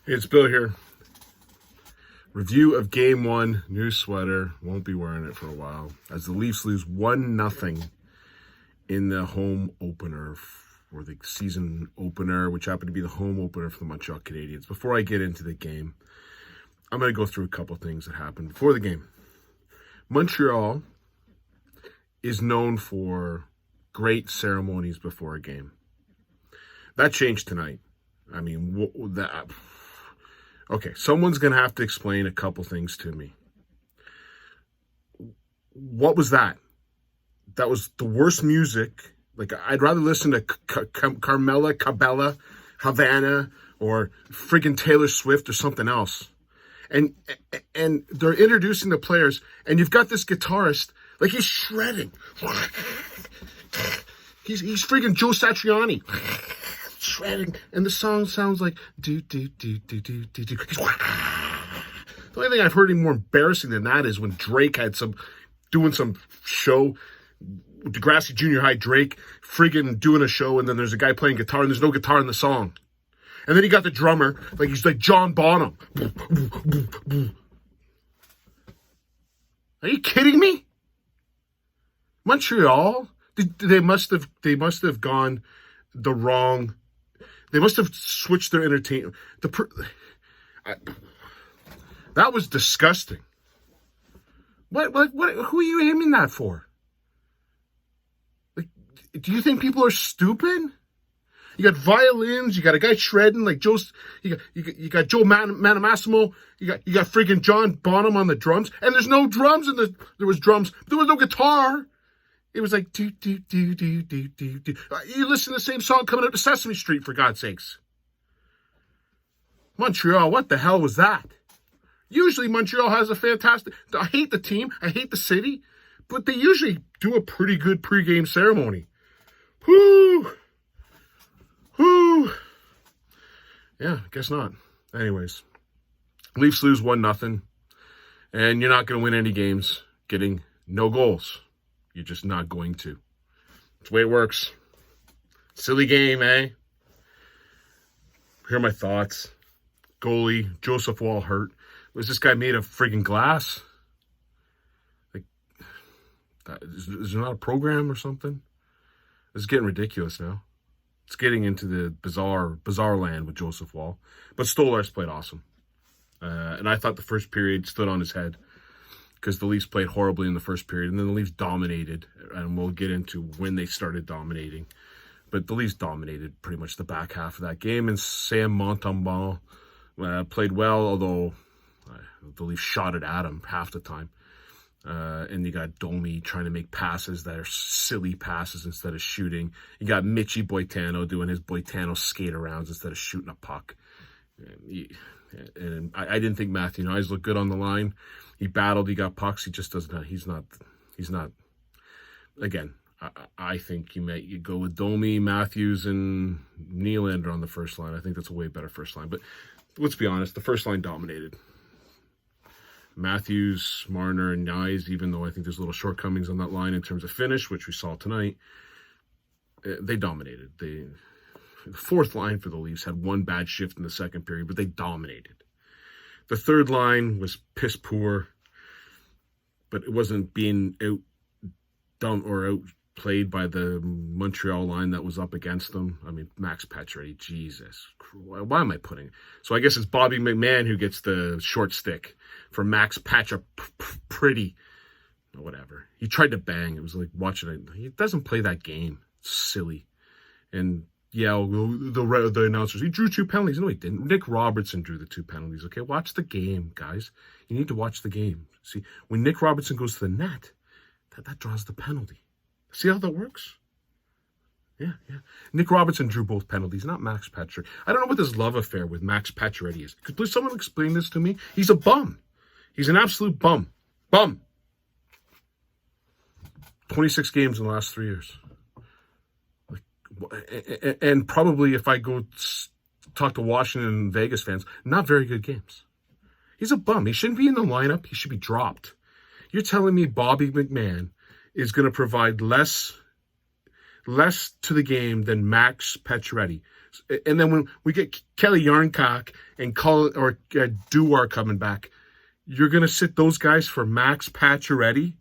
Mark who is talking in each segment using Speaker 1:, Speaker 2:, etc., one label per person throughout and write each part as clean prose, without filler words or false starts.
Speaker 1: It's Bill here. Review of Game 1, new sweater. Won't be wearing it for a while. As the Leafs lose 1-0 in the home opener, or the season opener, which happened to be the home opener for the Montreal Canadiens. Before I get into the game, I'm going to go through a couple things that happened before the game. Montreal is known for great ceremonies before a game. That changed tonight. I mean, okay, someone's going to have to explain a couple things to me. What was that? That was the worst music. Like, I'd rather listen to Carmela Cabela, Havana, or friggin' Taylor Swift or something else. And they're introducing the players, and you've got this guitarist, like, he's shredding. He's friggin' Joe Satriani. Shredding, and the song sounds like do do do do do do do. The only thing I've heard any more embarrassing than that is when Drake had doing some show, Degrassi Junior High Drake, friggin' doing a show, and then there's a guy playing guitar, and there's no guitar in the song, and then he got the drummer, like he's like John Bonham. Are you kidding me? Montreal, they must have gone the wrong. They must have switched their entertainment. That was disgusting. What? Who are you aiming that for? Like, do you think people are stupid? You got violins. You got a guy shredding like Joe. You got Joe Manamassimo. You got freaking John Bonham on the drums. And there's no drums there was drums. But there was no guitar. It was like, do, do, do, do, do, do, do. You listen to the same song coming out to Sesame Street, for God's sakes. Montreal, what the hell was that? Usually Montreal has a fantastic... I hate the team. I hate the city. But they usually do a pretty good pregame ceremony. Whoo! Whoo! Yeah, guess not. Anyways, Leafs lose 1-0. And you're not going to win any games getting no goals. You're just not going to. That's the way it works. Silly game, eh? Here are my thoughts. Goalie, Joseph Wall hurt. Was this guy made of friggin' glass? Like, is there not a program or something? This is getting ridiculous now. It's getting into the bizarre land with Joseph Wall. But Stolarz played awesome. And I thought the first period stood on his head, because the Leafs played horribly in the first period, and then the Leafs dominated, and we'll get into when they started dominating. But the Leafs dominated pretty much the back half of that game, and Sam Montembeault played well, although the Leafs shot it at him half the time. And you got Domi trying to make passes that are silly passes instead of shooting. You got Michy Boitano doing his Boitano skate-arounds instead of shooting a puck. And I didn't think Matthew Nyes looked good on the line. He battled, he got pucks. He just doesn't. He's not. Again, I think you go with Domi, Matthews, and Nylander on the first line. I think that's a way better first line. But let's be honest, the first line dominated. Matthews, Marner, and Nyes, even though I think there's little shortcomings on that line in terms of finish, which we saw tonight, they dominated. The fourth line for the Leafs had one bad shift in the second period, but they dominated. The third line was piss poor, but it wasn't being outplayed by the Montreal line that was up against them. I mean, Max Pacioretty, Jesus. Why am I putting it? So I guess it's Bobby McMahon who gets the short stick for Max Pacioretty. Whatever. He tried to bang. It was like watching it. He doesn't play that game. It's silly. And yeah, the announcers, he drew 2 penalties. No, he didn't. Nick Robertson drew the 2 penalties. Okay, watch the game, guys. You need to watch the game. See, when Nick Robertson goes to the net, that draws the penalty. See how that works? Yeah. Nick Robertson drew both penalties, not Max Pacioretty. I don't know what this love affair with Max Pacioretty is. Could please someone explain this to me? He's a bum. He's an absolute bum. Bum. 26 games in the last 3 years. And probably if I go talk to Washington and Vegas fans, not very good games. He's a bum. He shouldn't be in the lineup. He should be dropped. You're telling me Bobby McMahon is going to provide less to the game than Max Pacioretty. And then when we get Kelly Yarncock and Duar coming back, you're going to sit those guys for Max Pacioretty?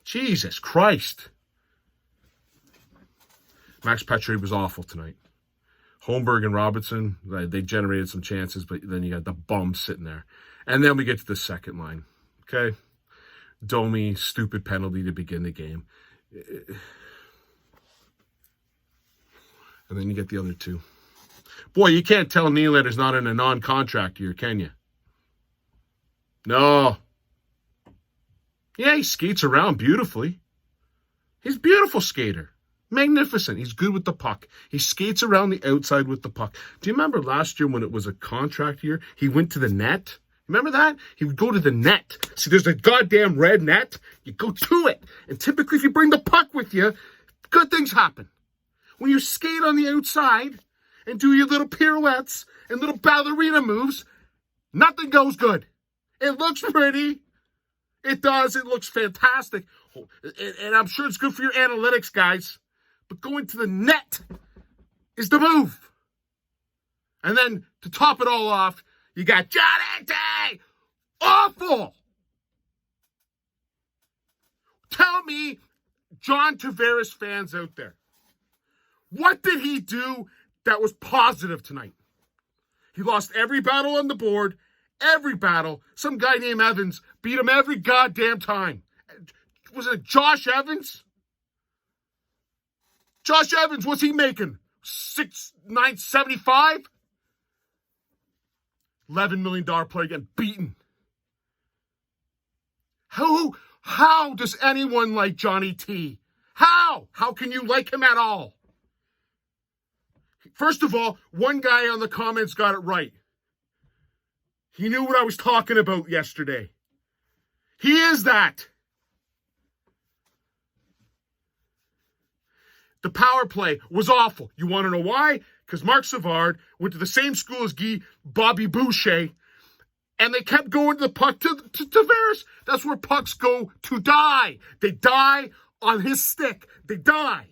Speaker 1: Jesus Christ. Max Pacioretty was awful tonight. Holmberg and Robinson, they generated some chances, but then you got the bum sitting there. And then we get to the second line. Okay? Domi, stupid penalty to begin the game. And then you get the other two. Boy, you can't tell Nylander's not in a non-contract year, can you? No. Yeah, he skates around beautifully. He's a beautiful skater. Magnificent. He's good with the puck. He skates around the outside with the puck. Do you remember last year when it was a contract year? He went to the net. Remember that? He would go to the net. See, there's a goddamn red net. You go to it. And typically if you bring the puck with you, good things happen. When you skate on the outside and do your little pirouettes and little ballerina moves, nothing goes good. It looks pretty. It does. It looks fantastic. And I'm sure it's good for your analytics, guys. But going to the net is the move. And then to top it all off, you got Johnny T. Awful. Tell me, John Tavares fans out there, what did he do that was positive tonight? He lost every battle on the board, every battle. Some guy named Evans beat him every goddamn time. Was it Josh Evans? Josh Evans, what's he making? 975? $11 million player getting beaten. How does anyone like Johnny T? How? How can you like him at all? First of all, one guy on the comments got it right. He knew what I was talking about yesterday. He is that. The power play was awful. You want to know why? Because Mark Savard went to the same school as Bobby Boucher, and they kept going to the puck to Tavares. That's where pucks go to die. They die on his stick. They die.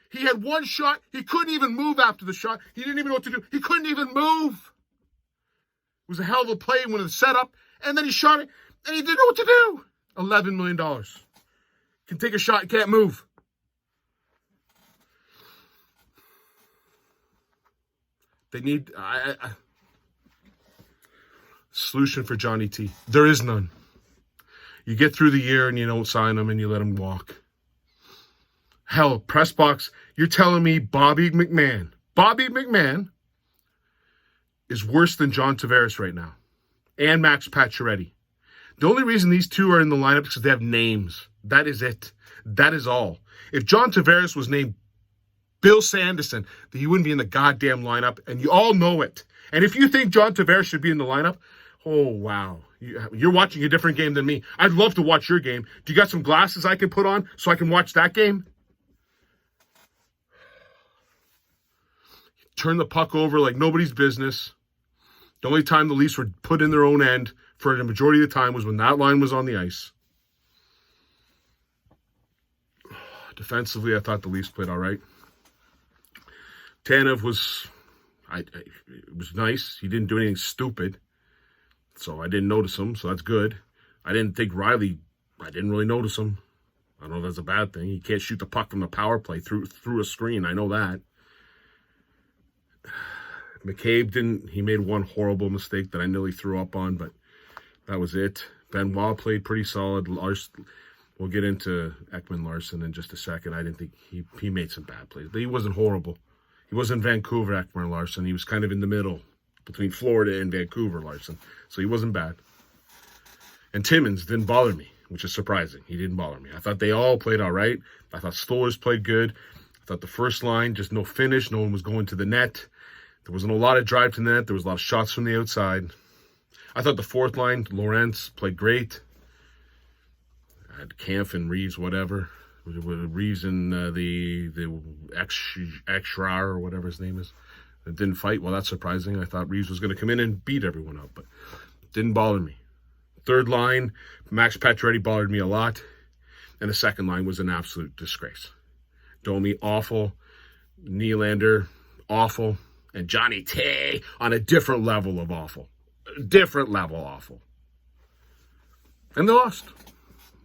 Speaker 1: He had one shot. He couldn't even move after the shot. He didn't even know what to do. He couldn't even move. It was a hell of a play when it was set up, and then he shot it, and he didn't know what to do. $11 million. Can take a shot, can't move. They need a solution for Johnny T. There is none. You get through the year and you don't sign him and you let him walk. Hell, press box, you're telling me Bobby McMahon is worse than John Tavares right now. And Max Pacioretty. The only reason these two are in the lineup is because they have names. That is it. That is all. If John Tavares was named Bill Sanderson, that he wouldn't be in the goddamn lineup, and you all know it. And if you think John Tavares should be in the lineup, oh, wow. You're watching a different game than me. I'd love to watch your game. Do you got some glasses I can put on so I can watch that game? Turn the puck over like nobody's business. The only time the Leafs were put in their own end for the majority of the time was when that line was on the ice. Defensively, I thought the Leafs played all right. Tanev was it was nice. He didn't do anything stupid. So I didn't notice him, so that's good. I didn't think Riley, I didn't really notice him. I don't know if that's a bad thing. He can't shoot the puck from the power play through a screen. I know that. McCabe he made one horrible mistake that I nearly threw up on, but that was it. Benoit played pretty solid. We'll get into Ekman-Larsson in just a second. I didn't think he made some bad plays, but he wasn't horrible. He wasn't Vancouver Ekman-Larsson. He was kind of in the middle between Florida and Vancouver Larsson. So he wasn't bad. And Timmins didn't bother me, which is surprising. He didn't bother me. I thought they all played all right. I thought Stolarz played good. I thought the first line, just no finish. No one was going to the net. There wasn't a lot of drive to the net. There was a lot of shots from the outside. I thought the fourth line, Lawrence, played great. I had Kampf and Reeves, whatever. Reeves and the Exrar or whatever his name is. It didn't fight. Well, that's surprising. I thought Reeves was going to come in and beat everyone up, but it didn't bother me. Third line, Max Pacioretty bothered me a lot. And the second line was an absolute disgrace. Domi, awful. Nylander, awful. And Johnny T on a different level of awful. Different level awful. And they lost.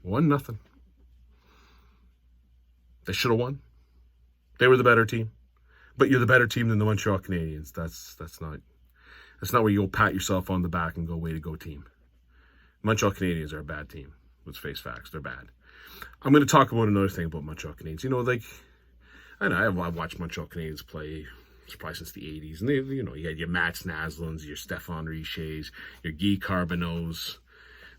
Speaker 1: 1-0. They should have won. They were the better team. But you're the better team than the Montreal Canadiens. That's not where you'll pat yourself on the back and go, way to go, team. Montreal Canadiens are a bad team. Let's face facts. They're bad. I'm going to talk about another thing about Montreal Canadiens. You know, like, I know I've watched Montreal Canadiens play probably since the 80s. And they, you know, you had your Mats Naslunds, your Stéphane Richets, your Guy Carboneaus,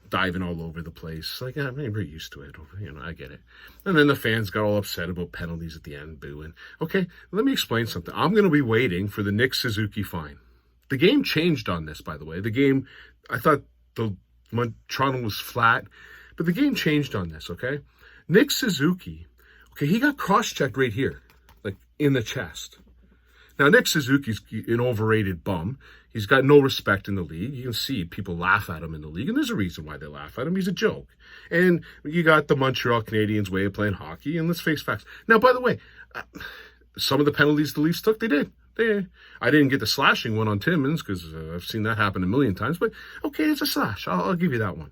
Speaker 1: diving all over the place. Like, I mean, we're used to it. You know, I get it. And then the fans got all upset about penalties at the end, booing. Okay, let me explain something. I'm going to be waiting for the Nick Suzuki fine. The game changed on this, by the way. The game, I thought Toronto was flat, but the game changed on this, okay? Nick Suzuki, okay, he got cross-checked right here, like in the chest. Now, Nick Suzuki's an overrated bum. He's got no respect in the league. You can see people laugh at him in the league, and there's a reason why they laugh at him. He's a joke. And you got the Montreal Canadiens way of playing hockey, and let's face facts. Now, by the way, some of the penalties the Leafs took, they did. I didn't get the slashing one on Timmins because I've seen that happen a million times. But, okay, it's a slash. I'll give you that one.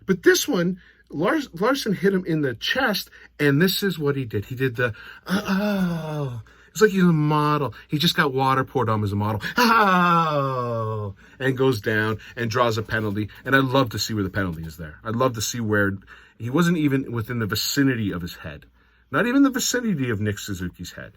Speaker 1: But this one, Larson hit him in the chest, and this is what he did. He did the, it's like he's a model. He just got water poured on him as a model. Oh, and goes down and draws a penalty. And I'd love to see where the penalty is there. I'd love to see where he wasn't even within the vicinity of his head. Not even the vicinity of Nick Suzuki's head.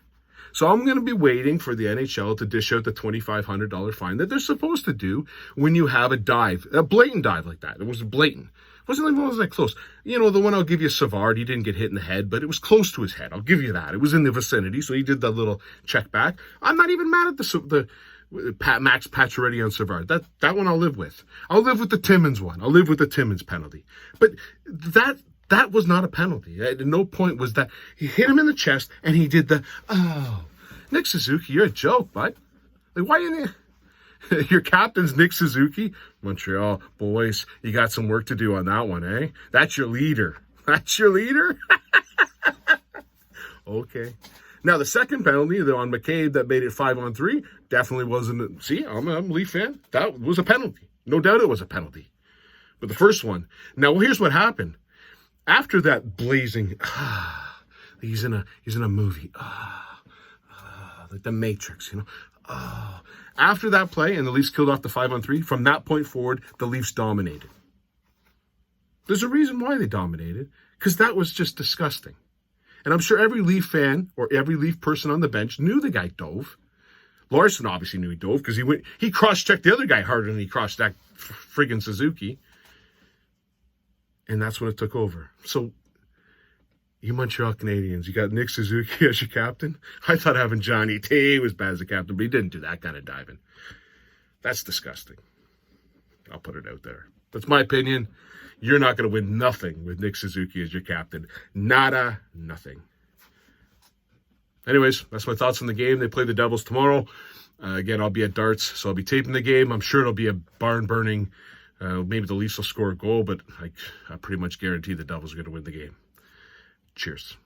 Speaker 1: So I'm going to be waiting for the NHL to dish out the $2,500 fine that they're supposed to do when you have a dive, a blatant dive like that. It was blatant. It wasn't that close. You know, the one I'll give you, Savard, he didn't get hit in the head, but it was close to his head. I'll give you that. It was in the vicinity, so he did that little check back. I'm not even mad at the Max Pacioretty on Savard. That one I'll live with. I'll live with the Timmins one. I'll live with the Timmins penalty. But that was not a penalty. At no point was that. He hit him in the chest, and he did the, Nick Suzuki, you're a joke, bud. Like, why you... Your captain's Nick Suzuki? Montreal, boys, you got some work to do on that one, eh? That's your leader. That's your leader? Okay. Now, the second penalty on McCabe that made it 5-on-3 definitely wasn't... See, I'm a Leaf fan. That was a penalty. No doubt it was a penalty. But the first one... Now, well, here's what happened. After that blazing... he's in a movie. Like The Matrix, you know. After that play, and the Leafs killed off the 5-on-3, from that point forward, the Leafs dominated. There's a reason why they dominated, because that was just disgusting. And I'm sure every Leaf fan or every Leaf person on the bench knew the guy dove. Larson obviously knew he dove because he cross-checked the other guy harder than he cross-checked friggin' Suzuki. And that's when it took over. So, you Montreal Canadiens, you got Nick Suzuki as your captain. I thought having Johnny T was bad as a captain, but he didn't do that kind of diving. That's disgusting. I'll put it out there. That's my opinion. You're not going to win nothing with Nick Suzuki as your captain. Nada, nothing. Anyways, that's my thoughts on the game. They play the Devils tomorrow. Again, I'll be at darts, so I'll be taping the game. I'm sure it'll be a barn-burning. Maybe the Leafs will score a goal, but I pretty much guarantee the Devils are going to win the game. Cheers.